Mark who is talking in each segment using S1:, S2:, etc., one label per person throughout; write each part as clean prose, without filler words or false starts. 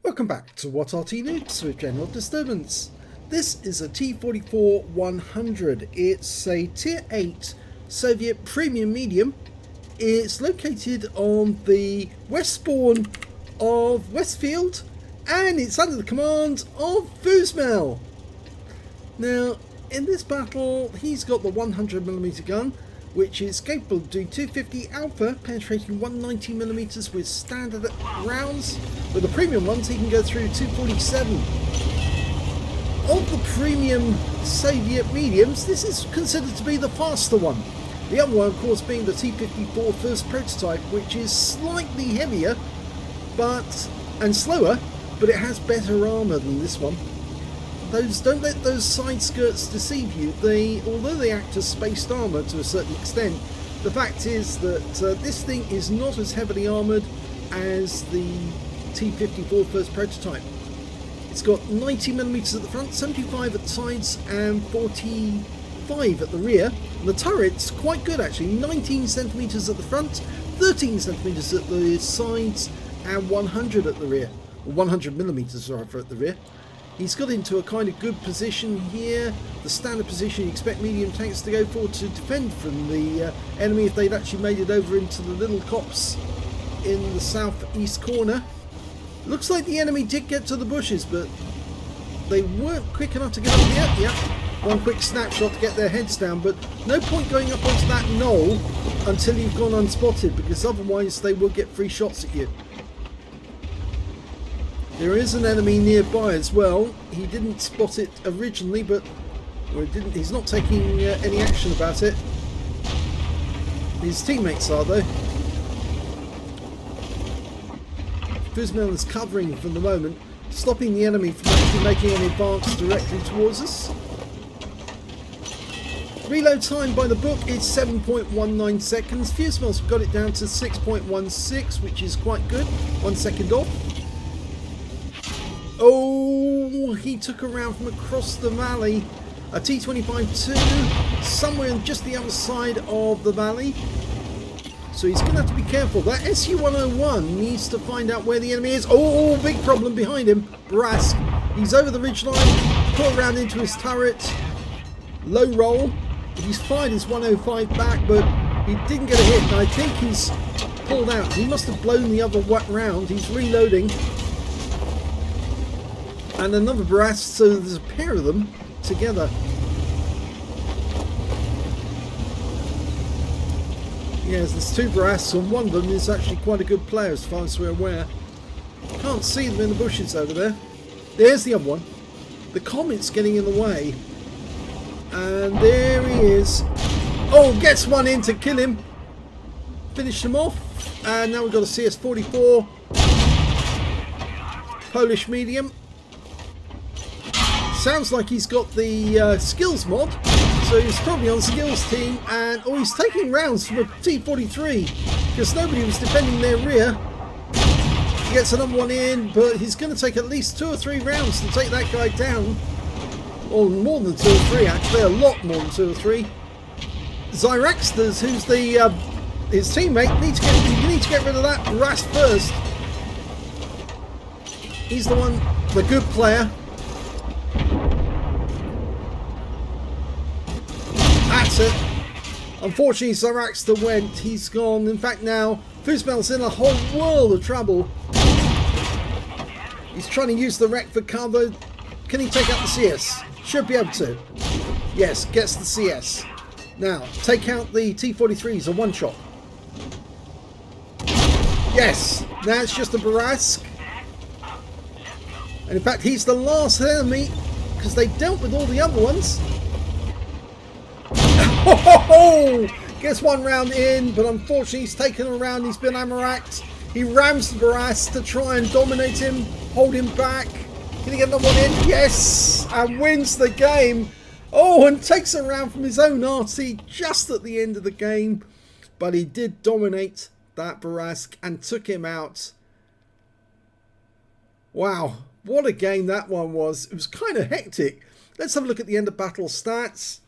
S1: Welcome back to What Arty Noobs with General Disturbance. This is a T-44-100. It's a Tier 8 Soviet premium medium. It's located on the west spawn of Westfield and it's under the command of Fusmell. Now, in this battle, he's got the 100mm gun, which is capable of doing 250 alpha, penetrating 190mm with standard rounds. With the premium ones, he can go through 247. Of the premium Soviet mediums, this is considered to be the faster one. The other one, of course, being the T-54 first prototype, which is slightly heavier and slower, but it has better armour than this one. Don't let those side skirts deceive you. Although they act as spaced armour to a certain extent, the fact is that this thing is not as heavily armoured as the T-54 first prototype. It's got 90mm at the front, 75 at the sides and 45 at the rear. And the turret's quite good actually, 19cm at the front, 13cm at the sides and 100 at the rear. Or 100mm rather at the rear. He's got into a kind of good position here, the standard position you expect medium tanks to go for to defend from the enemy if they'd actually made it over into the little copse in the southeast corner. Looks like the enemy did get to the bushes, but they weren't quick enough to get up yet. Yeah, one quick snapshot to get their heads down, but no point going up onto that knoll until you've gone unspotted, because otherwise they will get free shots at you. There is an enemy nearby as well. He didn't spot it originally, but he's not taking any action about it. His teammates are, though. Fusmell is covering for the moment, stopping the enemy from actually making an advance directly towards us. Reload time by the book is 7.19 seconds. Fusmell's got it down to 6.16, which is quite good. 1 second off. Oh, he took a round from across the valley. A T-25-2 somewhere just the other side of the valley. So he's going to have to be careful. That SU-101 needs to find out where the enemy is. Oh, big problem behind him. Brask. He's over the ridgeline. Put around into his turret. Low roll. He's fired his 105 back, but he didn't get a hit. And I think he's pulled out. He must have blown the other round. He's reloading. And another Brask, so there's a pair of them together. Yes, there's two Brasks, and one of them is actually quite a good player as far as we're aware. Can't see them in the bushes over there. There's the other one. The Comet's getting in the way. And there he is. Oh, gets one in to kill him. Finish him off. And now we've got a CS-44. Polish medium. Sounds like he's got the skills mod, so he's probably on the skills team, and he's taking rounds from a T-43 because nobody was defending their rear. He gets another one in, but he's going to take at least 2 or 3 rounds to take that guy down, or more than 2 or 3 actually, a lot more than 2 or 3. Zyraxters, who's the his teammate, you need to get rid of that Brask first. He's the one, the good player. That's it. Unfortunately, Zyraxter went. He's gone. In fact, now Fusmell's in a whole world of trouble. He's trying to use the wreck for cover. Can he take out the CS? Should be able to. Yes, gets the CS. Now, take out the T-43s, a one-shot. Yes. Now it's just a Brask. And in fact, he's the last enemy because they dealt with all the other ones. Oh, gets one round in, but unfortunately he's taken a round. He's been ammo-racked. He rams the Brask to try and dominate him, hold him back. Can he get another one in? Yes, and wins the game. Oh, and takes a round from his own Arty just at the end of the game. But he did dominate that Brask and took him out. Wow, what a game that one was. It was kind of hectic. Let's have a look at the end of battle stats.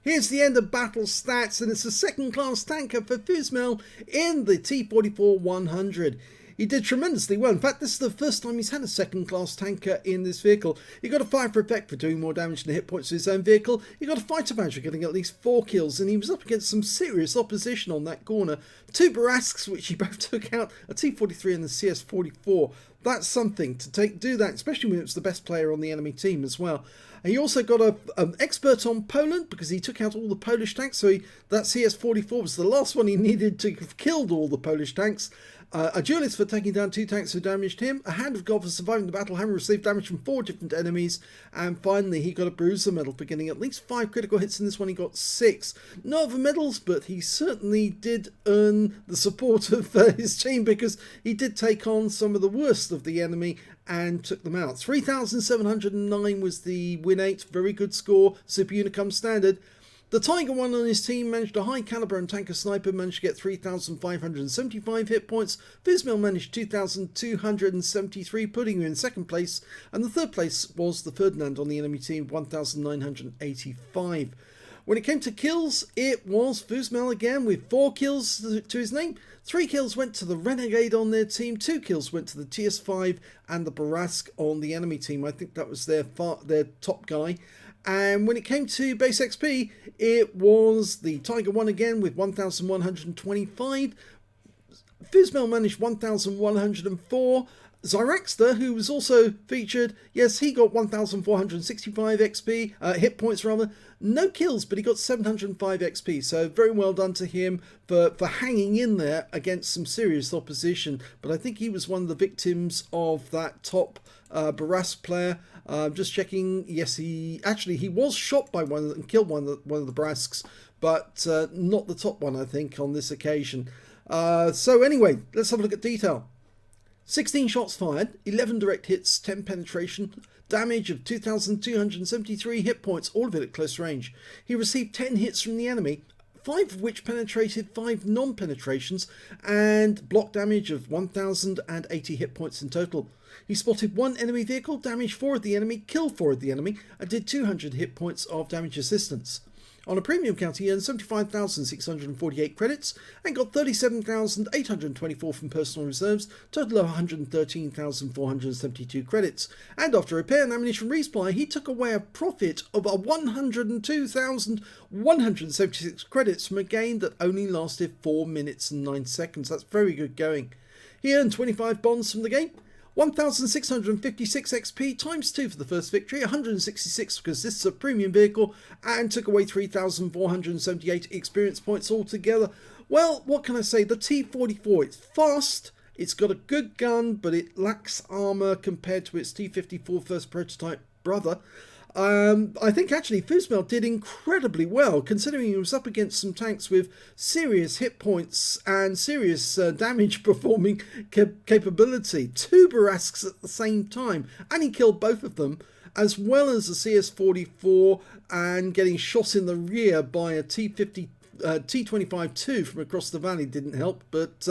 S1: Here's the end of battle stats, and it's a second class tanker for Fusmell in the T-44-100. he did tremendously well. In fact, this is the first time he's had a second-class tanker in this vehicle. He got a fire for effect for doing more damage than the hit points to his own vehicle. He got a fighter badge for getting at least 4 kills, and he was up against some serious opposition on that corner. 2 Barasks, which he both took out, a T-43 and the CS-44. That's something to do that, especially when it was the best player on the enemy team as well. He also got an expert on Poland because he took out all the Polish tanks. So that CS-44 was the last one he needed to have killed all the Polish tanks. A duelist for taking down 2 tanks who damaged him. A hand of God for surviving the battle, having received damage from 4 different enemies. And finally, he got a bruiser medal for getting at least 5 critical hits. In this one, he got 6. No other medals, but he certainly did earn the support of his team because he did take on some of the worst of the enemy and took them out. 3,709 was the win 8. Very good score. Super Unicum standard. The Tiger 1 on his team managed a high caliber and tanker sniper, managed to get 3,575 hit points. Fusmell managed 2,273, putting him in second place. And the third place was the Ferdinand on the enemy team, 1,985. When it came to kills, it was Fusmell again with 4 kills to his name. 3 kills went to the Renegade on their team, 2 kills went to the TS5 and the Barask on the enemy team. I think that was their top guy. And when it came to base XP, it was the Tiger 1 again with 1,125. Fusmell managed 1,104. Zyraxter, who was also featured, yes, he got 1,465 XP, hit points rather. No kills, but he got 705 XP, so very well done to him for hanging in there against some serious opposition. But I think he was one of the victims of that top Barask player. Just checking, yes, he was shot by one and killed one of the Barasks, but not the top one, I think, on this occasion. So anyway, let's have a look at detail. 16 shots fired, 11 direct hits, 10 penetration, damage of 2,273 hit points, all of it at close range. He received 10 hits from the enemy, 5 of which penetrated, 5 non-penetrations, and block damage of 1,080 hit points in total. He spotted 1 enemy vehicle, damaged 4 of the enemy, killed 4 of the enemy, and did 200 hit points of damage assistance. On a premium count, he earned 75,648 credits and got 37,824 from personal reserves, total of 113,472 credits. And after repair and ammunition resupply, he took away a profit of 102,176 credits from a game that only lasted 4 minutes and 9 seconds. That's very good going. He earned 25 bonds from the game. 1,656 XP times 2 for the first victory, 166 because this is a premium vehicle, and took away 3,478 experience points altogether. Well, what can I say? The T-44, it's fast, it's got a good gun, but it lacks armour compared to its T-54 first prototype brother. I think actually Fusmell did incredibly well, considering he was up against some tanks with serious hit points and serious damage performing capability. 2 Barasks at the same time, and he killed both of them, as well as a CS-44 and getting shot in the rear by a T-25-2 from across the valley didn't help, but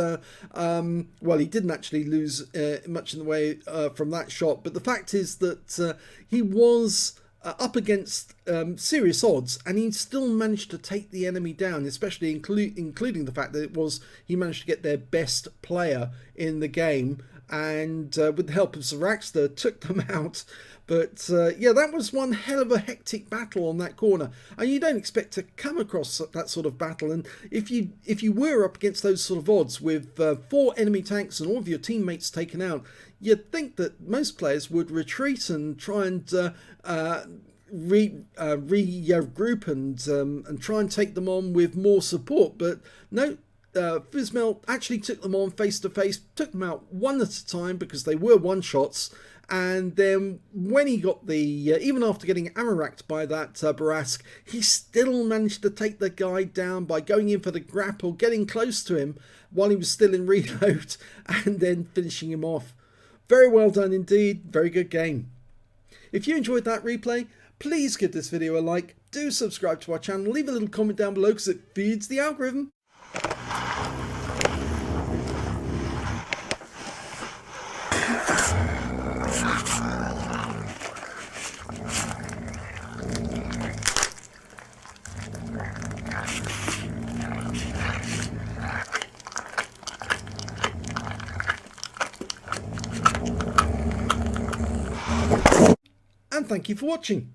S1: well, he didn't actually lose much in the way from that shot. But the fact is that he was up against serious odds, and he still managed to take the enemy down, especially including the fact that he managed to get their best player in the game, and with the help of Zyraxter took them out. But yeah, that was one hell of a hectic battle on that corner, and you don't expect to come across that sort of battle. And if you were up against those sort of odds with 4 enemy tanks and all of your teammates taken out, you'd think that most players would retreat and try and regroup and try and take them on with more support. But no, Fusmell actually took them on face to face, took them out one at a time because they were one shots. And then when he got the, even after getting ammo-racked by that Barask, he still managed to take the guy down by going in for the grapple, getting close to him while he was still in reload, and then finishing him off. Very well done indeed. Very good game. If you enjoyed that replay, please give this video a like. Do subscribe to our channel. Leave a little comment down below because it feeds the algorithm. And thank you for watching.